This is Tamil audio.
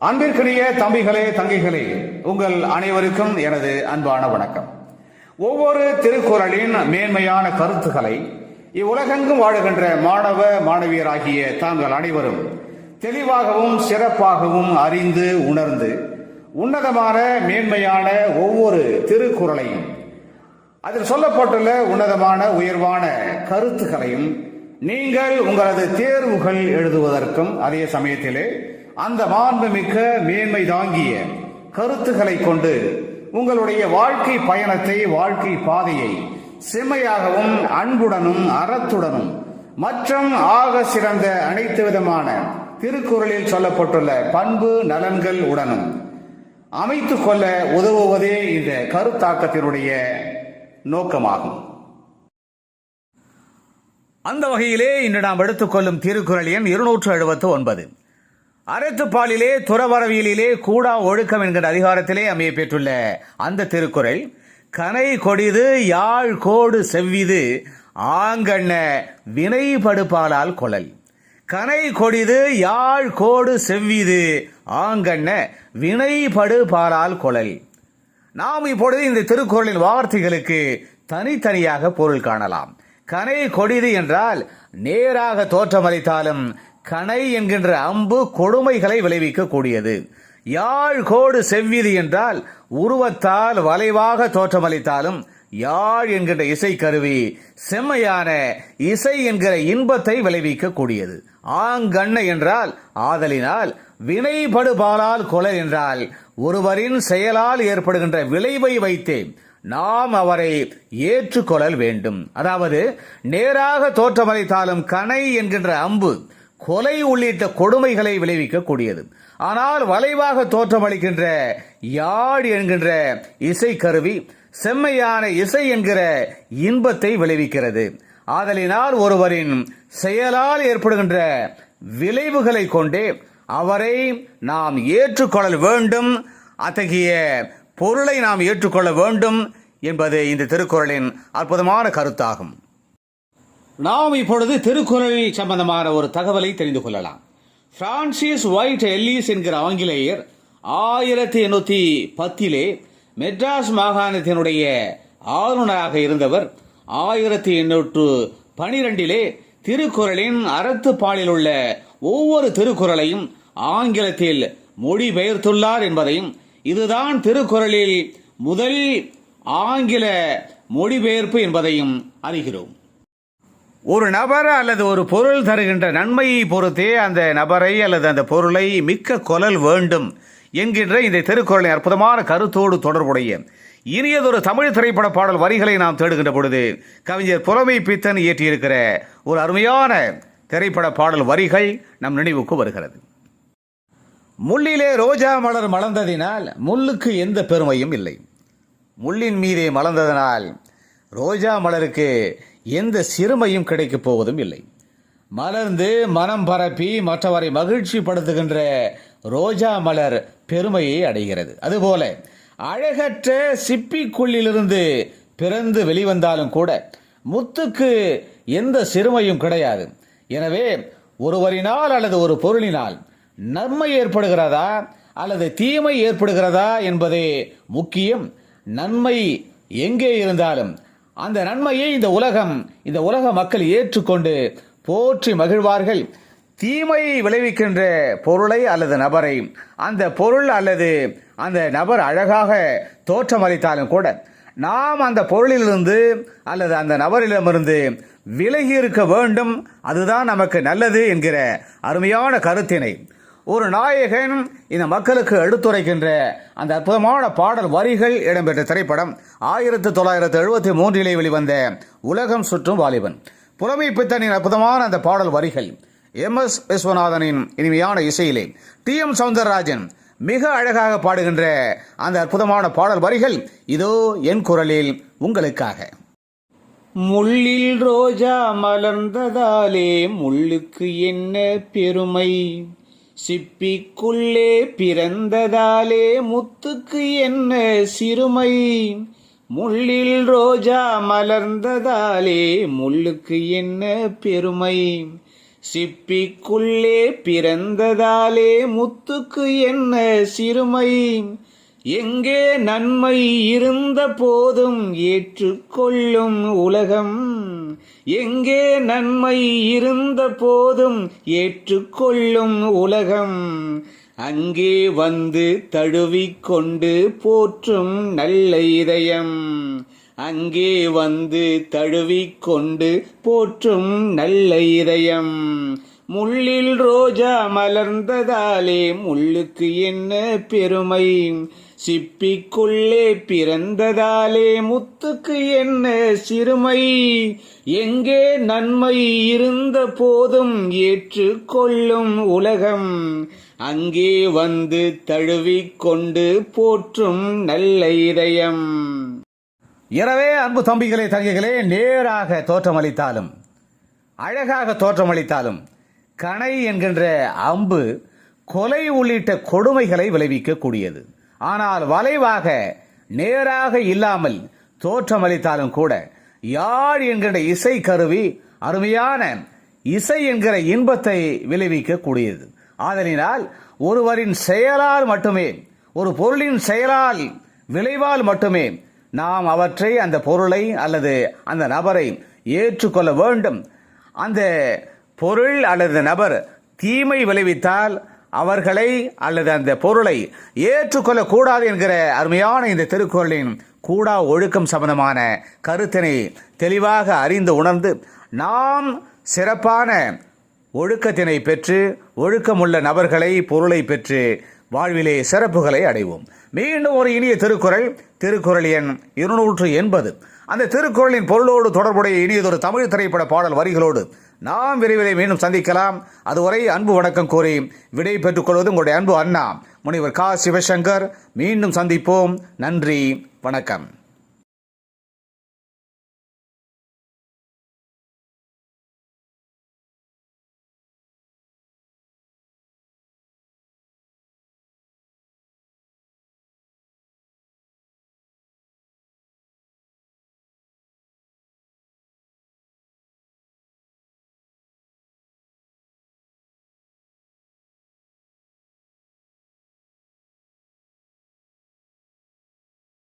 அன்பிற்குரிய தம்பிகளே, தங்கைகளே, உங்கள் அனைவருக்கும் எனது அன்பான வணக்கம். ஒவ்வொரு திருக்குறளின் மேன்மையான கருத்துக்களை இவ்வுலகெங்கும் வாழுகின்ற மாணவ மாணவியராகிய தாங்கள் அனைவரும் தெளிவாகவும் சிறப்பாகவும் அறிந்து உணர்ந்து உன்னதமான மேன்மையான ஒவ்வொரு திருக்குறளையும் அதில் சொல்லப்பட்டுள்ள உன்னதமான உயர்வான கருத்துக்களையும் நீங்கள் உங்களது தேர்வுகள் எழுதுவதற்கும் அதே சமயத்திலே அந்த மாண்புமிக்க மேன்மை தாங்கிய கருத்துக்களை கொண்டு உங்களுடைய வாழ்க்கை பயணத்தை, வாழ்க்கை பாதையை செம்மையாகவும் அன்புடனும் அறத்துடனும் மற்றும் ஆக சிறந்த அனைத்து விதமான திருக்குறளில் சொல்லப்பட்டுள்ள பண்பு நலன்கள் உடனும் அமைத்துக் கொள்ள உதவுவதே இந்த கருத்தாக்கத்தினுடைய நோக்கமாகும். அந்த வகையிலே இன்று நாம் எடுத்துக்கொள்ளும் திருக்குறள் எண் 279. அறத்துப்பாலிலே துறவரவியலிலே கூடா ஒழுக்கம் என்கிற அதிகாரத்திலே அமைய பெற்றுள்ள அந்த திருக்குறள், கனை கொடிது யாழ் கோடு செவ்விது ஆங்கண்ண வினைபடுபாலால் கொளல். கனை கொடிது யாழ் கோடு செவ்விது ஆங்கண்ண வினைபடுபாலால் கொளல். நாம் இப்பொழுது இந்த திருக்குறளின் வார்த்தைகளுக்கு தனித்தனியாக பொருள் காணலாம். கனை கொடிது என்றால் நேராக தோற்றமளித்தாலும் கனை என்கின்ற அம்பு கொடுமைகளை விளைவிக்க கூடியது. யாழ் கோடு செவ்விது என்றால் உருவத்தால் வளைவாக தோற்றமளித்தாலும் யாழ் என்கின்ற இசைக்கருவி செம்மையான இசை என்கிற இன்பத்தை விளைவிக்க கூடியது. ஆங்கண்ண என்றால் ஆதலினால், வினைபடுபாலால் கொலை என்றால் ஒருவரின் செயலால் ஏற்படுகின்ற விளைவை வைத்தே நாம் அவரை ஏற்றுக்கொள்ளல் வேண்டும். அதாவது நேராக தோற்றமளித்தாலும் கனை என்கின்ற அம்பு கொலை உள்ளிட்ட கொடுமைகளை விளைவிக்க கூடியது. ஆனால் வளைவாக தோற்றமளிக்கின்ற யாழ் என்கின்ற இசைக்கருவி செம்மையான இசை என்கிற இன்பத்தை விளைவிக்கிறது. ஆதலினால் ஒருவரின் செயலால் ஏற்படுகின்ற விளைவுகளை கொண்டே அவரை நாம் ஏற்றுக்கொள்ள வேண்டும், அத்தகைய பொருளை நாம் ஏற்றுக்கொள்ள வேண்டும் என்பது இந்த திருக்குறளின் அற்புதமான கருத்தாகும். நாம் இப்பொழுது திருக்குறள் சம்பந்தமான ஒரு தகவலை தெரிந்து கொள்ளலாம். பிரான்சிஸ் ஒயிட் எல்லிஸ் என்கிற ஆங்கிலேயர் 1810 மெட்ராஸ் மாகாணத்தினுடைய ஆளுநராக இருந்தவர் 1812 திருக்குறளின் அறத்துப்பாலில் உள்ள ஒவ்வொரு திருக்குறளையும் ஆங்கிலத்தில் மொழிபெயர்த்துள்ளார் என்பதையும், இதுதான் திருக்குறளில் முதல் ஆங்கில மொழிபெயர்ப்பு என்பதையும் அறிகிறோம். ஒரு நபர் அல்லது ஒரு பொருள் தருகின்ற நன்மையை பொறுத்தே அந்த நபரை அல்லது அந்த பொருளை மிக்க கொள்ளல் வேண்டும் என்கின்ற இந்த திருக்குறளின் அற்புதமான கருத்தோடு தொடர்புடைய இனியதொரு தமிழ் திரைப்பட பாடல் வரிகளை நாம் தேடுகின்ற பொழுது கவிஞர் புலமை பித்தன் இயற்றியிருக்கிற ஒரு அருமையான திரைப்பட பாடல் வரிகள் நம் நினைவுக்கு வருகிறது. முள்ளிலே ரோஜா மலர் மலர்ந்ததினால் முள்ளுக்கு எந்த பெருமையும் இல்லை. முள்ளின் மீதே மலர்ந்ததனால் ரோஜா மலருக்கு எந்த சிறுமையும் கிடைக்கப் போவதும் இல்லை. மலர்ந்து மனம் பரப்பி மற்றவரை மகிழ்ச்சி படுத்துகின்ற ரோஜா மலர் பெருமையை அடைகிறது. அதுபோல அழகற்ற சிப்பிக்குள்ளிலிருந்து பிறந்து வெளிவந்தாலும் கூட முத்துக்கு எந்த சிறுமையும் கிடையாது. எனவே ஒருவரினால் அல்லது ஒரு பொருளினால் நன்மை ஏற்படுகிறதா அல்லது தீமை ஏற்படுகிறதா என்பதே முக்கியம். நன்மை எங்கே இருந்தாலும் அந்த நன்மையை இந்த உலக மக்கள் ஏற்றுக்கொண்டு போற்றி மகிழ்வார்கள். தீமையை விளைவிக்கின்ற பொருளை அல்லது நபரை அந்த பொருள் அல்லது அந்த நபர் அழகாக தோற்றமளித்தாலும் கூட நாம் அந்த பொருளிலிருந்து அல்லது அந்த நபரிடமிருந்து விலகி இருக்க வேண்டும். அதுதான் நமக்கு நல்லது என்கிற அருமையான கருத்தினை ஒரு நாயகன் இந்த மக்களுக்கு எடுத்துரைக்கின்ற அந்த அற்புதமான பாடல் வரிகள் இடம்பெற்ற திரைப்படம் 1973 வெளிவந்த உலகம் சுற்றும் வாலிபன். புலமை பித்தனின் அற்புதமான அந்த பாடல் வரிகள் MS விஸ்வநாதனின் இனிமையான இசையிலே TM சௌந்தரராஜன் மிக அழகாக பாடுகின்ற அந்த அற்புதமான பாடல் வரிகள் இதோ என் குரலில் உங்களுக்காக. முள்ளில் ரோஜா மலர்ந்ததாலே முள்ளுக்கு என்ன பெருமை, சிப்பிக்குள்ளே பிறந்ததாலே முத்துக்கு என்ன சிறுமை. முள்ளில் ரோஜா மலர்ந்ததாலே முள்ளுக்கு என்ன பெருமை, சிப்பிக்குள்ளே பிறந்ததாலே முத்துக்கு என்ன சிறுமை, எங்கே நன்மை இருந்த போதும் ஏற்றுக்கொள்ளும் உலகம், எங்கே நன்மை இருந்த போதும் ஏற்றுக்கொள்ளும் உலகம், அங்கே வந்து தழுவிக்கொண்டு போற்றும் நல்ல இதயம், அங்கே வந்து தழுவிக்கொண்டு போற்றும் நல்ல இதயம். முள்ளில் ரோஜா மலர்ந்ததாலே முள்ளுக்கு என்ன பெருமை, சிப்பிக்குள்ளே பிறந்ததாலே முத்துக்கு என்ன சிறுமை, எங்கே நன்மை இருந்த போதும் ஏற்றுக்கொள்ளும் உலகம், அங்கே வந்து தழுவிக்கொண்டு போற்றும் நல்ல இதயம். எனவே அன்பு தம்பிகளே தங்கைகளே, நேராக தோற்றமளித்தாலும் அழகாக தோற்றமளித்தாலும் கணை என்கின்ற அம்பு கொலை உள்ளிட்ட கொடுமைகளை விளைவிக்கக்கூடியது. ஆனால் வளைவாக நேராக இல்லாமல் தோற்றமளித்தாலும் கூட யாழ் என்கின்ற இசை கருவி அருமையான இசை என்கிற இன்பத்தை விளைவிக்கக்கூடியது. ஆதலினால் ஒருவரின் செயலால் மட்டுமே, ஒரு பொருளின் செயலால் விளைவால் மட்டுமே நாம் அவற்றை, அந்த பொருளை அல்லது அந்த நபரை ஏற்றுக்கொள்ள வேண்டும். அந்த பொருள் அல்லது நபர் தீமை விளைவித்தால் அவர்களை அல்லது அந்த பொருளை ஏற்றுக்கொள்ளக்கூடாது என்கிற அருமையான இந்த திருக்குறளின் கூடா ஒழுக்கம் சம்பந்தமான கருத்தினை தெளிவாக அறிந்து உணர்ந்து நாம் சிறப்பான ஒழுக்கத்தினை பெற்று ஒழுக்கமுள்ள நபர்களை, பொருளை பெற்று வாழ்விலே சிறப்புகளை அடைவோம். மீண்டும் ஒரு இனிய திருக்குறள், திருக்குறள் எண் 280. அந்த திருக்குறளின் பொருளோடு தொடர்புடைய இனியதொரு தமிழ் திரைப்பட பாடல் வரிகளோடு நாம் விரைவில் மீண்டும் சந்திக்கலாம். அதுவரை அன்பு வணக்கம் கூறி விடை பெற்றுக் கொள்வது உங்களுடைய அன்பு அண்ணா முனைவர் கா. சிவசங்கர். மீண்டும் சந்திப்போம். நன்றி, வணக்கம்.